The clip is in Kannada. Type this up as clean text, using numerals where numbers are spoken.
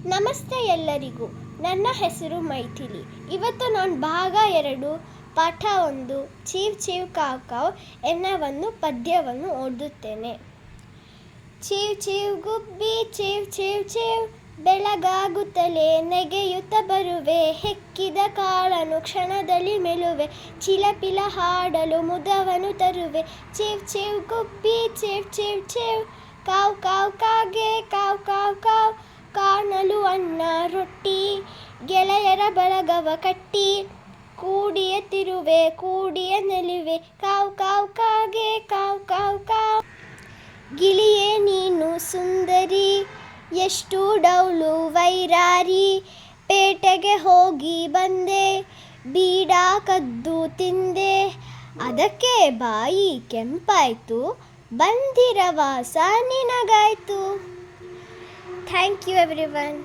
ನಮಸ್ತೆ ಎಲ್ಲರಿಗೂ. ನನ್ನ ಹೆಸರು ಮೈಥಿಲಿ. ಇವತ್ತು ನಾನು ಭಾಗ 2 ಪಾಠ 1 ಚೀವ್ ಚೀವ್ ಕಾವ್ ಕಾವ್ ಎನ್ನುವ ಪದ್ಯವನ್ನು ಓದುತ್ತೇನೆ. ಚೀವ್ ಚೀವ್ ಗುಬ್ಬಿ ಚೀವ್ ಚೀವ್ ಚೀವ್, ಬೆಳಗಾಗುತ್ತಲೇ ನೆಗೆಯುತ್ತ ಬರುವೆ, ಹೆಕ್ಕಿದ ಕಾಳನ್ನು ಕ್ಷಣದಲ್ಲಿ ಮೆಲುವೆ, ಚಿಲಪಿಲ ಹಾಡಲು ಮುದವನ್ನು ತರುವೆ. ಚೀವ್ ಚೀವ್ ಗುಬ್ಬಿ ಚೀವ್ ಚೀವ್ ಚೀವ್, ಕಾವ್ ಕಾವ್ ಕಾಗೆ ಕಾವ್ ಕಾವ್ ಕಾವ್, ಕಾಣಲು ಅನ್ನ ರೊಟ್ಟಿ, ಗೆಳೆಯರ ಬಳಗವ ಕಟ್ಟಿ, ಕೂಡಿಯ ತಿರುವೆ ಕೂಡಿಯ ನೆಲುವೆ, ಕಾವ್ ಕಾವ್ ಕಾಗೆ ಕಾವ್ ಕಾವ್ ಕಾವ್. ಗಿಳಿಯೇ ನೀನು ಸುಂದರಿ, ಎಷ್ಟು ಡೌಲು ವೈರಾರಿ, ಪೇಟೆಗೆ ಹೋಗಿ ಬಂದೆ, ಬೀಡ ಕದ್ದು ತಿಂದೆ, ಅದಕ್ಕೆ ಬಾಯಿ ಕೆಂಪಾಯ್ತು, ಬಂದಿರ ವಾಸ ನಿನಗಾಯ್ತು. Thank you everyone.